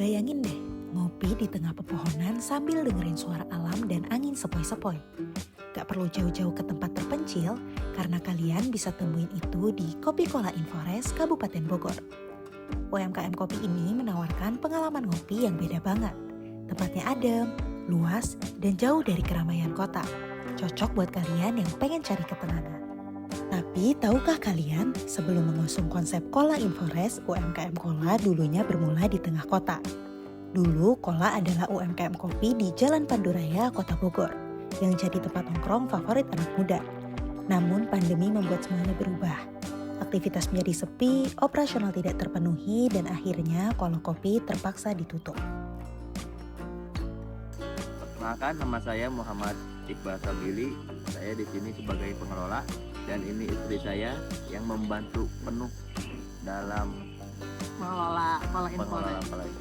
Bayangin deh, ngopi di tengah pepohonan sambil dengerin suara alam dan angin sepoi-sepoi. Gak perlu jauh-jauh ke tempat terpencil, karena kalian bisa temuin itu di Kopi Kola Infores, Kabupaten Bogor. UMKM kopi ini menawarkan pengalaman ngopi yang beda banget. Tempatnya adem, luas, dan jauh dari keramaian kota. Cocok buat kalian yang pengen cari ketenangan. Tapi tahukah kalian, sebelum mengusung konsep Kola Infores, UMKM Kola dulunya bermula di tengah kota. Dulu Kola adalah UMKM kopi di Jalan Panduraya, Kota Bogor, yang jadi tempat nongkrong favorit anak muda. Namun pandemi membuat semuanya berubah. Aktivitas menjadi sepi, operasional tidak terpenuhi, dan akhirnya Kola Kopi terpaksa ditutup. Perkenalkan, nama saya Muhammad Iqbal Sabili. Saya di sini sebagai pengelola, dan ini istri saya yang membantu penuh dalam mengelola Kola Infores. Kola Infores.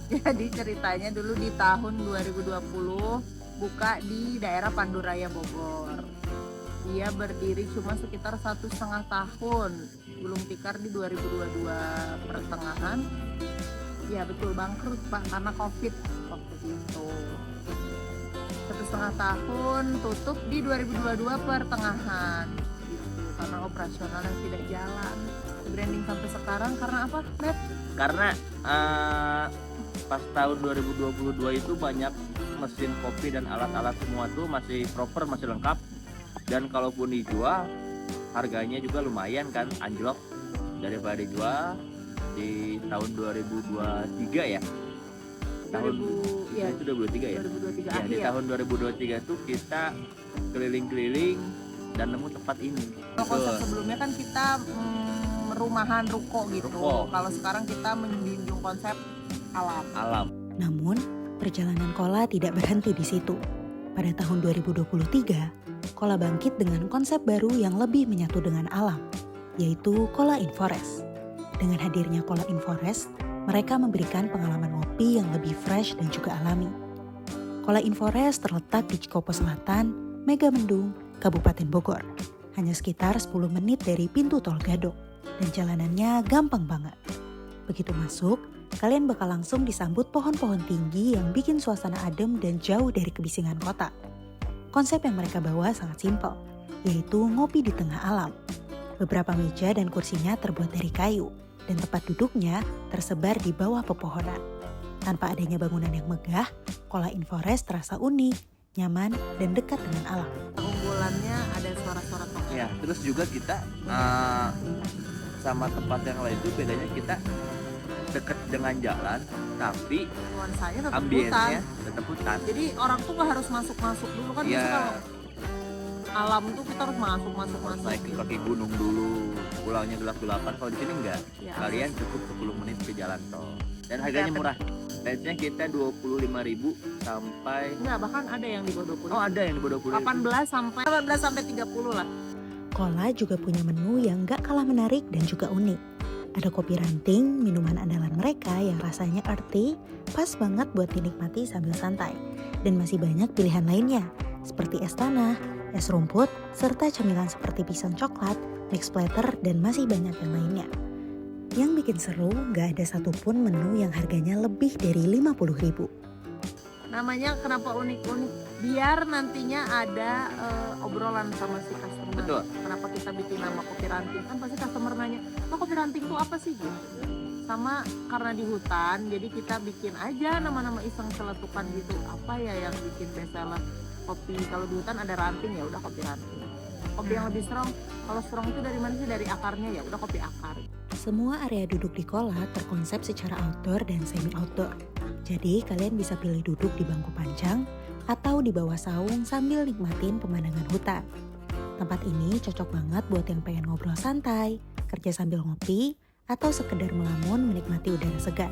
Jadi ceritanya dulu di tahun 2020 buka di daerah Panduraya Bogor. Dia berdiri cuma sekitar 1,5 tahun, belum tikar di 2022 pertengahan. Ya betul, bangkrut Pak karena COVID waktu itu. 1,5 tahun, tutup di 2022 pertengahan gitu, karena operasional yang tidak jalan. Branding sampai sekarang karena apa, Net? Karena pas tahun 2022 itu banyak mesin kopi dan alat-alat semua tuh masih proper, masih lengkap, dan kalaupun dijual harganya juga lumayan kan, anjlok daripada dijual di tahun 2023 ya. Tahun itu 2023 ya. 2023 Ya, di tahun 2023 tuh kita keliling-keliling dan nemu tempat ini. Kalau konsep sebelumnya kan kita rumahan ruko gitu. Ruko. Kalau sekarang kita menjunjung konsep alam. Namun, perjalanan Kola tidak berhenti di situ. Pada tahun 2023, Kola bangkit dengan konsep baru yang lebih menyatu dengan alam, yaitu Kola Infores. Dengan hadirnya Kola Infores, mereka memberikan pengalaman ngopi yang lebih fresh dan juga alami. Kola Infores terletak di Cikopo Selatan, Megamendung, Kabupaten Bogor. Hanya sekitar 10 menit dari pintu tol Gadok, dan jalanannya gampang banget. Begitu masuk, kalian bakal langsung disambut pohon-pohon tinggi yang bikin suasana adem dan jauh dari kebisingan kota. Konsep yang mereka bawa sangat simpel, yaitu ngopi di tengah alam. Beberapa meja dan kursinya terbuat dari kayu, dan tempat duduknya tersebar di bawah pepohonan. Tanpa adanya bangunan yang megah, Kola Infores terasa unik, nyaman, dan dekat dengan alam. Keunggulannya ada suara-suara token. Ya, terus juga kita sama tempat yang lain itu bedanya kita dekat dengan jalan, tapi Nuansanya tetap hutan. ambience-nya tetap hutan. Jadi orang tuh gak harus masuk-masuk dulu kan. Ya, Biasanya kalau alam tuh kita harus masuk. naik ke kaki gunung dulu, pulangnya gelap-gelapan. Kalau di sini enggak, Ya. kalian cukup 10 menit ke jalan tol. Dan harganya murah. Range-nya kita 25.000 sampai Enggak, bahkan ada yang di bawah 20. oh, ada yang di bawah 20.000. 18 sampai 30 lah. Kola juga punya menu yang gak kalah menarik dan juga unik. Ada kopi ranting, minuman andalan mereka yang rasanya earthy, pas banget buat dinikmati sambil santai. Dan masih banyak pilihan lainnya, seperti es tanah, es rumput, serta camilan seperti pisang coklat, mix platter, dan masih banyak yang lainnya. Yang bikin seru, gak ada satupun menu yang harganya lebih dari 50.000. Namanya kenapa unik-unik? Biar nantinya ada obrolan sama si customer. Betul. Kenapa kita bikin nama kopi ranting? Kan pasti customer nanya, "Oh, kopi ranting itu apa sih?" gitu. Sama karena di hutan, jadi kita bikin aja nama-nama iseng celetukan gitu. Apa ya yang bikin bestseller kopi? Kalau di hutan ada ranting, ya udah kopi ranting. Kopi yang lebih strong, kalau strong itu dari mana sih? Dari akarnya, ya udah kopi akar. Semua area duduk di Kola terkonsep secara outdoor dan semi-outdoor. Jadi kalian bisa pilih duduk di bangku panjang atau di bawah saung sambil nikmatin pemandangan hutan. Tempat ini cocok banget buat yang pengen ngobrol santai, kerja sambil ngopi, atau sekedar melamun menikmati udara segar.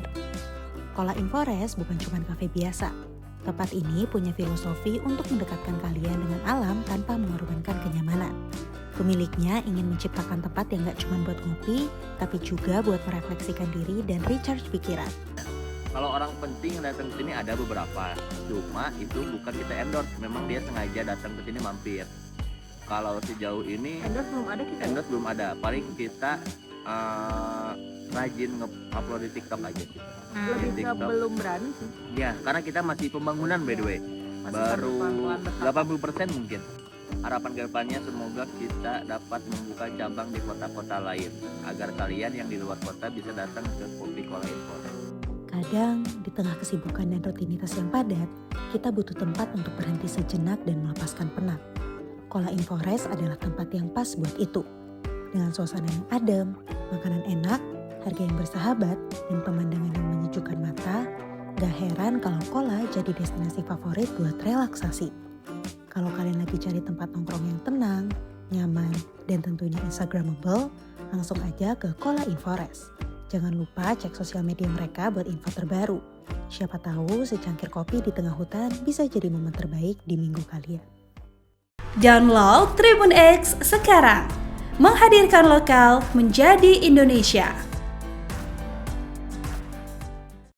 Kola Infores bukan cuma kafe biasa. Tempat ini punya filosofi untuk mendekatkan kalian dengan alam tanpa mengorbankan kenyamanan. Pemiliknya ingin menciptakan tempat yang gak cuma buat ngopi, tapi juga buat merefleksikan diri dan recharge pikiran. Kalau orang penting datang ke sini ada beberapa, cuma itu bukan kita endorse, memang dia sengaja datang ke sini mampir. Kalau sejauh ini Endorse belum ada kita. endorse belum ada, paling kita rajin upload di TikTok aja sih. Lebih ke TikTok. belum berani sih. Ya, karena kita masih pembangunan by the way. Masih Baru pelan-pelan bertahap. 80% mungkin. Harapan kedepannya semoga kita dapat membuka cabang di kota-kota lain agar kalian yang di luar kota bisa datang ke Kopi Cola Inforest. Kadang, di tengah kesibukan dan rutinitas yang padat, kita butuh tempat untuk berhenti sejenak dan melepaskan penat. Cola Inforest adalah tempat yang pas buat itu. Dengan suasana yang adem, makanan enak, harga yang bersahabat, dan pemandangan yang menyejukkan mata, gak heran kalau Cola jadi destinasi favorit buat relaksasi. Kalau kalian lagi cari tempat nongkrong yang tenang, nyaman, dan tentunya Instagramable, langsung aja ke Cola Inforest. Jangan lupa cek sosial media mereka buat info terbaru. Siapa tahu secangkir kopi di tengah hutan bisa jadi momen terbaik di minggu kalian. Download Tribun X sekarang. Menghadirkan lokal menjadi Indonesia.